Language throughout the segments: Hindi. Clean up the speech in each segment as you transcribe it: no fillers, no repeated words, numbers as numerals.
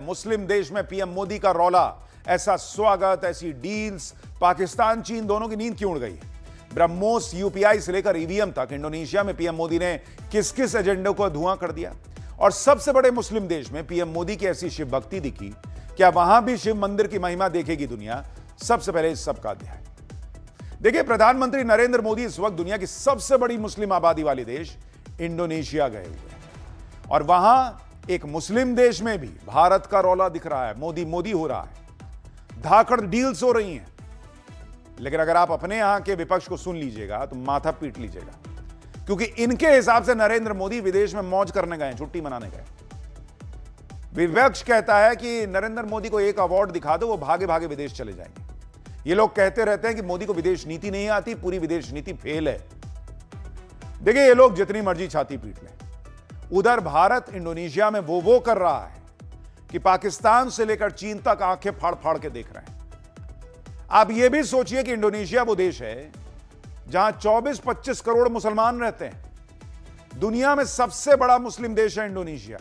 मुस्लिम देश में पीएम मोदी का रौला, ऐसा स्वागत, ऐसी डील्स, पाकिस्तान चीन दोनों की नींद क्यों उड़ गई? ब्रह्मोस यूपीआई से लेकर ईवीएम तक इंडोनेशिया में पीएम मोदी ने किस किस एजेंडे को धुआं कर दिया? और सबसे बड़े मुस्लिम देश में पीएम मोदी की ऐसी शिव भक्ति दिखी, क्या वहां भी शिव मंदिर की महिमा देखेगी दुनिया? सबसे पहले इस सबका अध्याय देखिए। प्रधानमंत्री नरेंद्र मोदी इस वक्त दुनिया की सबसे बड़ी मुस्लिम आबादी वाले देश इंडोनेशिया गए हुए हैं और वहां एक मुस्लिम देश में भी भारत का रौला दिख रहा है। मोदी मोदी हो रहा है, धाकड़ डील्स हो रही हैं। लेकिन अगर आप अपने यहां के विपक्ष को सुन लीजिएगा तो माथा पीट लीजिएगा, क्योंकि इनके हिसाब से नरेंद्र मोदी विदेश में मौज करने गए, छुट्टी मनाने गए। विपक्ष कहता है कि नरेंद्र मोदी को एक अवार्ड दिखा दो, वो भागे भागे विदेश चले जाएंगे। ये लोग कहते रहते हैं कि मोदी को विदेश नीति नहीं आती, पूरी विदेश नीति फेल है। देखिए, ये लोग जितनी मर्जी छाती पीट लें, उधर भारत इंडोनेशिया में वो कर रहा है कि पाकिस्तान से लेकर चीन तक आंखें फाड़ फाड़ के देख रहे हैं। आप ये भी सोचिए कि इंडोनेशिया वो देश है जहां 24-25 करोड़ मुसलमान रहते हैं। दुनिया में सबसे बड़ा मुस्लिम देश है इंडोनेशिया।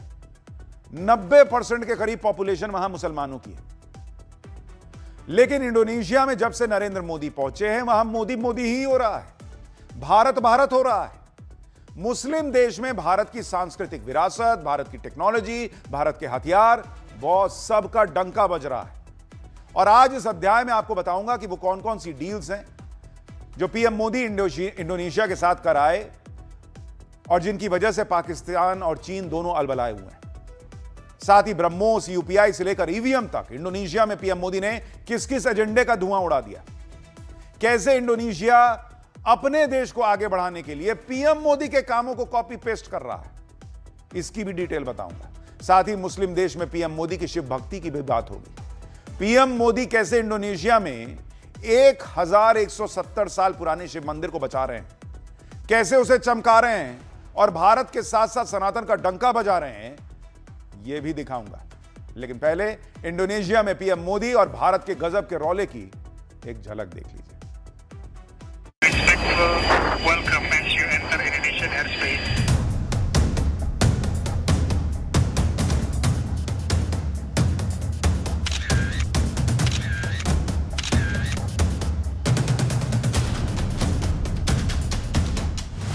90% के करीब पॉपुलेशन वहां मुसलमानों की है। लेकिन इंडोनेशिया में जब से नरेंद्र मोदी पहुंचे हैं, वहां मोदी मोदी ही हो रहा है, भारत भारत हो रहा है। मुस्लिम देश में भारत की सांस्कृतिक विरासत, भारत की टेक्नोलॉजी, भारत के हथियार, वो सब का डंका बज रहा है। और आज इस अध्याय में आपको बताऊंगा कि वो कौन कौन सी डील्स हैं जो पीएम मोदी इंडोनेशिया के साथ कराए और जिनकी वजह से पाकिस्तान और चीन दोनों अलबलाए हुए हैं। साथ ही ब्रह्मोस यूपीआई से लेकर ईवीएम तक इंडोनेशिया में पीएम मोदी ने किस किस एजेंडे का धुआं उड़ा दिया। कैसे इंडोनेशिया अपने देश को आगे बढ़ाने के लिए पीएम मोदी के कामों को कॉपी पेस्ट कर रहा है, इसकी भी डिटेल बताऊंगा। साथ ही मुस्लिम देश में पीएम मोदी की शिव भक्ति की भी बात होगी। पीएम मोदी कैसे इंडोनेशिया में 1170 साल पुराने शिव मंदिर को बचा रहे हैं, कैसे उसे चमका रहे हैं और भारत के साथ साथ सनातन का डंका बजा रहे हैं, यह भी दिखाऊंगा। लेकिन पहले इंडोनेशिया में पीएम मोदी और भारत के गजब के रौले की एक झलक देख लीजिए। Welcome as you enter Indonesian airspace.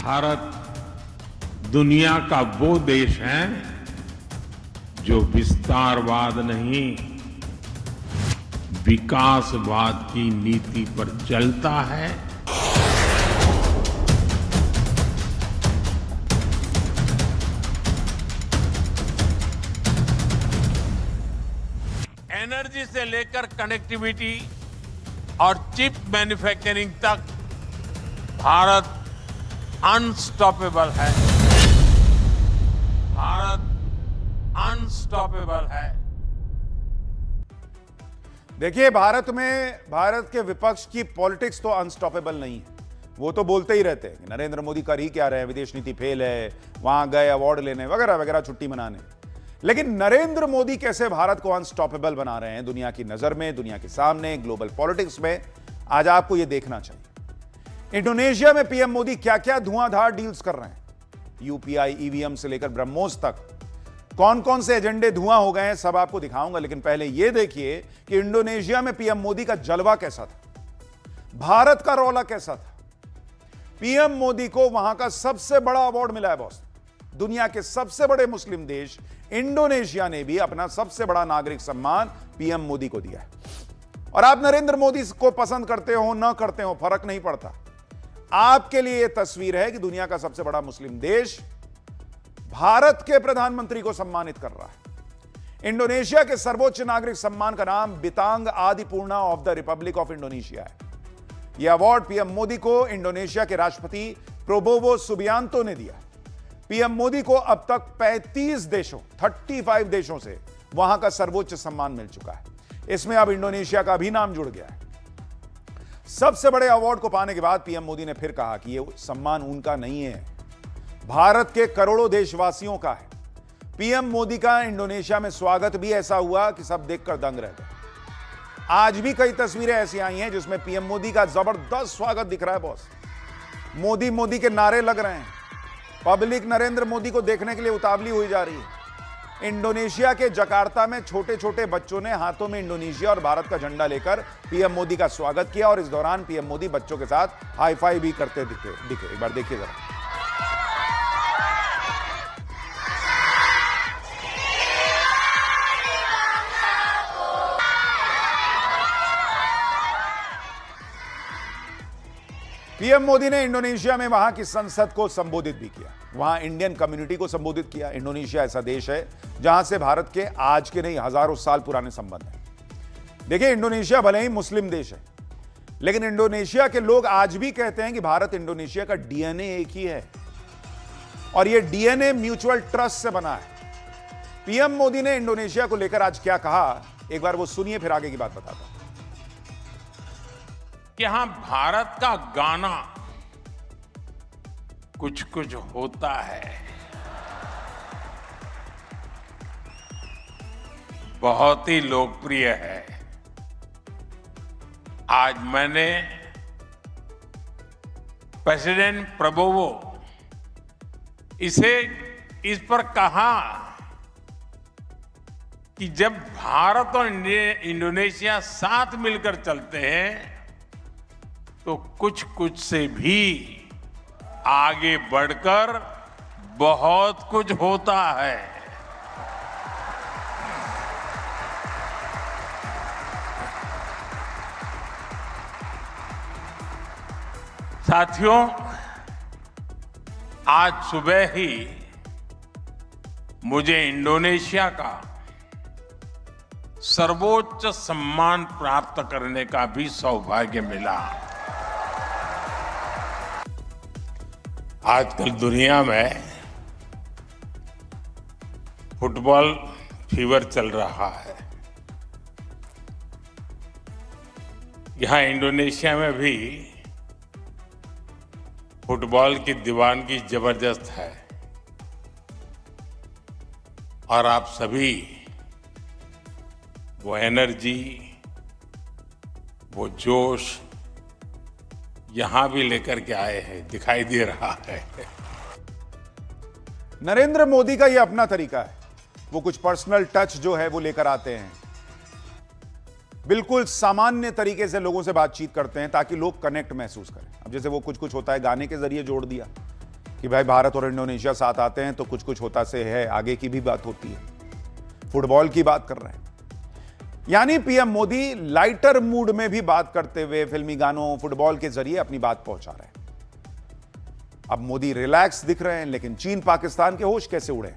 Bharat दुनिया का वो देश है जो विस्तारवाद नहीं, विकासवाद की नीति पर चलता है। एनर्जी से लेकर कनेक्टिविटी और चिप मैन्युफैक्चरिंग तक भारत अनस्टॉपेबल है। भारत अनस्टॉपेबल है। देखिए, भारत के विपक्ष की पॉलिटिक्स तो अनस्टॉपेबल नहीं है। वो तो बोलते ही रहते हैं कि नरेंद्र मोदी कर ही क्या रहे हैं, विदेश नीति फेल है, वहां गए अवार्ड लेने वगैरह वगैरह, छुट्टी मनाने। लेकिन नरेंद्र मोदी कैसे भारत को अनस्टॉपेबल बना रहे हैं दुनिया की नजर में, दुनिया के सामने, ग्लोबल पॉलिटिक्स में, आज आपको यह देखना चाहिए। इंडोनेशिया में पीएम मोदी क्या क्या धुआंधार डील्स कर रहे हैं। यूपीआई, ईवीएम से लेकर ब्रह्मोस तक कौन कौन से एजेंडे धुआं हो गए हैं, सब आपको दिखाऊंगा। लेकिन पहले यह देखिए कि इंडोनेशिया में पीएम मोदी का जलवा कैसा था, भारत का रौला कैसा था। पीएम मोदी को वहां का सबसे बड़ा अवार्ड मिला है बॉस। दुनिया के सबसे बड़े मुस्लिम देश इंडोनेशिया ने भी अपना सबसे बड़ा नागरिक सम्मान पीएम मोदी को दिया है। और आप नरेंद्र मोदी को पसंद करते हो ना करते हो, फर्क नहीं पड़ता। आपके लिए यह तस्वीर है कि दुनिया का सबसे बड़ा मुस्लिम देश भारत के प्रधानमंत्री को सम्मानित कर रहा है। इंडोनेशिया के सर्वोच्च नागरिक सम्मान का नाम Bintang Adipurna of the republic of Indonesia है। यह अवार्ड पीएम मोदी को इंडोनेशिया के राष्ट्रपति प्रोबोवो सुबियांतो ने दिया। पीएम मोदी को अब तक 35 देशों से वहां का सर्वोच्च सम्मान मिल चुका है। इसमें अब इंडोनेशिया का भी नाम जुड़ गया है। सबसे बड़े अवार्ड को पाने के बाद पीएम मोदी ने फिर कहा कि यह सम्मान उनका नहीं है, भारत के करोड़ों देशवासियों का है। पीएम मोदी का इंडोनेशिया में स्वागत भी ऐसा हुआ कि सब देखकर दंग रह गए। आज भी कई तस्वीरें ऐसी आई हैं जिसमें पीएम मोदी का जबरदस्त स्वागत दिख रहा है बॉस। मोदी मोदी के नारे लग रहे हैं। पब्लिक नरेंद्र मोदी को देखने के लिए उतावली हुई जा रही है। इंडोनेशिया के जकार्ता में छोटे छोटे बच्चों ने हाथों में इंडोनेशिया और भारत का झंडा लेकर पीएम मोदी का स्वागत किया और इस दौरान पीएम मोदी बच्चों के साथ हाई फाई भी करते दिखे। एक बार देखिए जरा। पीएम मोदी ने इंडोनेशिया में वहां की संसद को संबोधित भी किया, वहां इंडियन कम्युनिटी को संबोधित किया। इंडोनेशिया ऐसा देश है जहां से भारत के आज के नहीं हजारों साल पुराने संबंध हैं। देखिए, इंडोनेशिया भले ही मुस्लिम देश है, लेकिन इंडोनेशिया के लोग आज भी कहते हैं कि भारत इंडोनेशिया का डीएनए एक ही है और यह डीएनए म्यूचुअल ट्रस्ट से बना है। पीएम मोदी ने इंडोनेशिया को लेकर आज क्या कहा, एक बार वो सुनिए, फिर आगे की बात बताता हूं। कि यहां भारत का गाना कुछ कुछ होता है बहुत ही लोकप्रिय है। आज मैंने प्रेसिडेंट प्रबोवो इस पर कहा कि जब भारत और इंडोनेशिया साथ मिलकर चलते हैं तो कुछ कुछ से भी आगे बढ़कर बहुत कुछ होता है। साथियों, आज सुबह ही मुझे इंडोनेशिया का सर्वोच्च सम्मान प्राप्त करने का भी सौभाग्य मिला। आजकल दुनिया में फुटबॉल फीवर चल रहा है। यहां इंडोनेशिया में भी फुटबॉल की दीवानगी जबरदस्त है और आप सभी वो एनर्जी, वो जोश यहां भी लेकर के आए हैं, दिखाई दे रहा है। नरेंद्र मोदी का यह अपना तरीका है, वो कुछ पर्सनल टच जो है वो लेकर आते हैं, बिल्कुल सामान्य तरीके से लोगों से बातचीत करते हैं ताकि लोग कनेक्ट महसूस करें। अब जैसे वो कुछ कुछ होता है गाने के जरिए जोड़ दिया कि भाई भारत और इंडोनेशिया साथ आते हैं, तो कुछ कुछ होता से है आगे की भी बात होती है। फुटबॉल की बात कर रहे हैं, यानी पीएम मोदी लाइटर मूड में भी बात करते हुए फिल्मी गानों, फुटबॉल के जरिए अपनी बात पहुंचा रहे हैं। अब मोदी रिलैक्स दिख रहे हैं, लेकिन चीन पाकिस्तान के होश कैसे उड़े,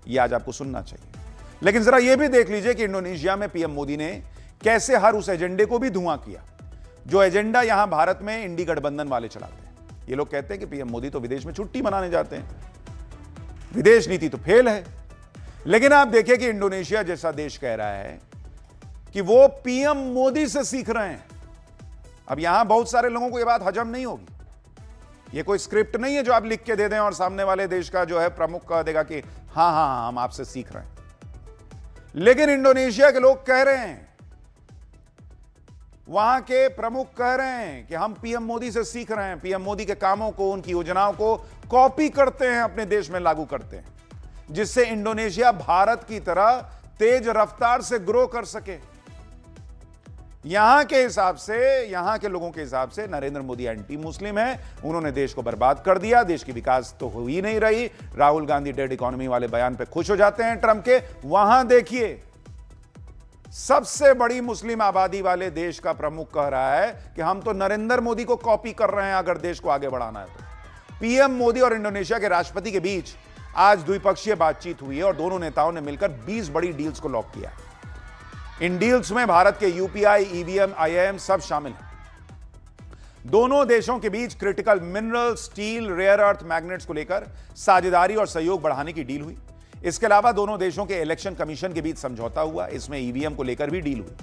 यह आज आपको सुनना चाहिए। लेकिन जरा यह भी देख लीजिए कि इंडोनेशिया में पीएम मोदी ने कैसे हर उस एजेंडे को भी धुआं किया जो एजेंडा यहां भारत में इंडी गठबंधन वाले चलाते हैं। ये लोग कहते हैं कि पीएम मोदी तो विदेश में छुट्टी मनाने जाते हैं, विदेश नीति तो फेल है। लेकिन आप देखिए कि इंडोनेशिया जैसा देश कह रहा है कि वो पीएम मोदी से सीख रहे हैं। अब यहां बहुत सारे लोगों को यह बात हजम नहीं होगी। यह कोई स्क्रिप्ट नहीं है जो आप लिख के दे दें और सामने वाले देश का जो है प्रमुख कह देगा कि हां हां हम आपसे सीख रहे हैं। लेकिन इंडोनेशिया के लोग कह रहे हैं, वहां के प्रमुख कह रहे हैं कि हम पीएम मोदी से सीख रहे हैं, पीएम मोदी के कामों को, उनकी योजनाओं को कॉपी करते हैं, अपने देश में लागू करते हैं, जिससे इंडोनेशिया भारत की तरह तेज रफ्तार से ग्रो कर सके। यहां के हिसाब से, यहां के लोगों के हिसाब से नरेंद्र मोदी एंटी मुस्लिम है, उन्होंने देश को बर्बाद कर दिया, देश की विकास तो हो ही नहीं रही। राहुल गांधी डेड इकोनॉमी वाले बयान पे खुश हो जाते हैं ट्रंप के। वहां देखिए, सबसे बड़ी मुस्लिम आबादी वाले देश का प्रमुख कह रहा है कि हम तो नरेंद्र मोदी को कॉपी कर रहे हैं अगर देश को आगे बढ़ाना है तो। पीएम मोदी और इंडोनेशिया के राष्ट्रपति के बीच आज द्विपक्षीय बातचीत हुई है और दोनों नेताओं ने मिलकर 20 बड़ी डील्स को लॉक किया। इन डील्स में भारत के यूपीआई, ईवीएम, आईआईएम सब शामिल हैं। दोनों देशों के बीच critical mineral, steel, rare earth magnets को लेकर साझेदारी और सहयोग बढ़ाने की डील हुई। इसके अलावा दोनों देशों के इलेक्शन कमीशन के बीच समझौता हुआ, इसमें ईवीएम को लेकर भी डील हुई।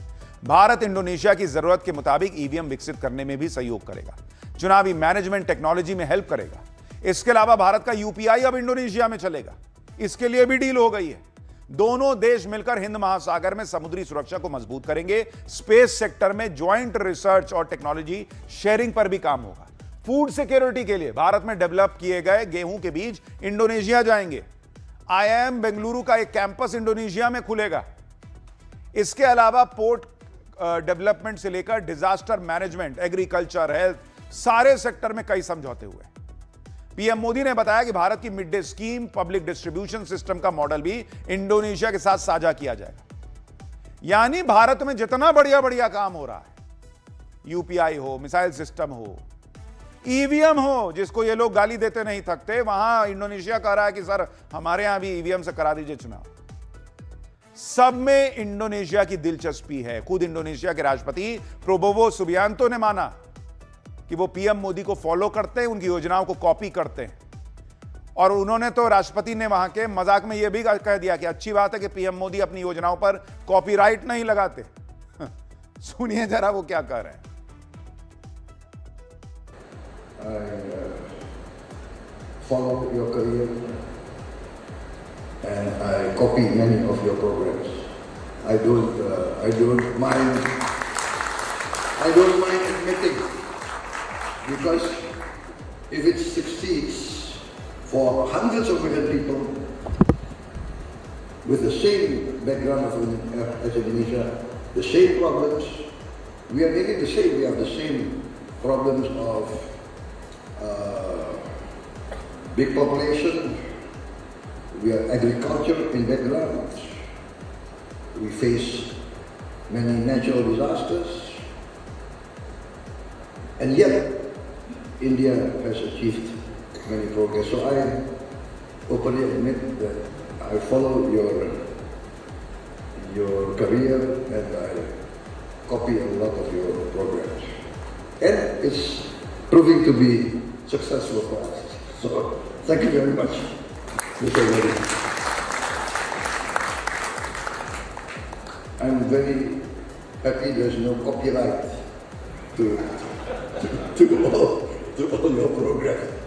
भारत इंडोनेशिया की जरूरत के मुताबिक ईवीएम विकसित करने में भी सहयोग करेगा, चुनावी मैनेजमेंट टेक्नोलॉजी में हेल्प करेगा। इसके अलावा भारत का यूपीआई अब इंडोनेशिया में चलेगा, इसके लिए भी डील हो गई है। दोनों देश मिलकर हिंद महासागर में समुद्री सुरक्षा को मजबूत करेंगे। स्पेस सेक्टर में ज्वाइंट रिसर्च और टेक्नोलॉजी शेयरिंग पर भी काम होगा। फूड सिक्योरिटी के लिए भारत में डेवलप किए गए गेहूं के बीज इंडोनेशिया जाएंगे। IIM बेंगलुरु का एक कैंपस इंडोनेशिया में खुलेगा। इसके अलावा पोर्ट डेवलपमेंट से लेकर डिजास्टर मैनेजमेंट, एग्रीकल्चर, हेल्थ, सारे सेक्टर में कई समझौते हुए। पीएम मोदी ने बताया कि भारत की mid day scheme, public distribution system का मॉडल भी इंडोनेशिया के साथ साझा किया जाएगा। यानी भारत में जितना बढ़िया बढ़िया काम हो रहा है, यूपीआई हो, मिसाइल सिस्टम हो, ईवीएम हो, जिसको ये लोग गाली देते नहीं थकते, वहां इंडोनेशिया कह रहा है कि सर हमारे यहां भी ईवीएम से करा दीजिए चुनाव। सब में इंडोनेशिया की दिलचस्पी है। खुद इंडोनेशिया के राष्ट्रपति प्रोबोवो सुबियांतो ने माना कि वो पीएम मोदी को फॉलो करते हैं, उनकी योजनाओं को कॉपी करते हैं। और उन्होंने तो, राष्ट्रपति ने वहां के मजाक में यह भी कह दिया कि अच्छी बात है कि पीएम मोदी अपनी योजनाओं पर कॉपीराइट नहीं लगाते। सुनिए जरा वो क्या कह रहे हैं। I follow your career and I copy many of your programs. I don't mind admitting, because if it succeeds for hundreds of million people with the same background as Indonesia, the same problems, we are nearly the same. We have the same problems of big population, we are agriculture in background, we face many natural disasters, and yet India has achieved many progress. So I openly admit that I follow your career and I copy a lot of your programs, and it's proving to be successful for us. So thank you very much, Mr. Modi. I'm very happy there's no copyright to all your programs.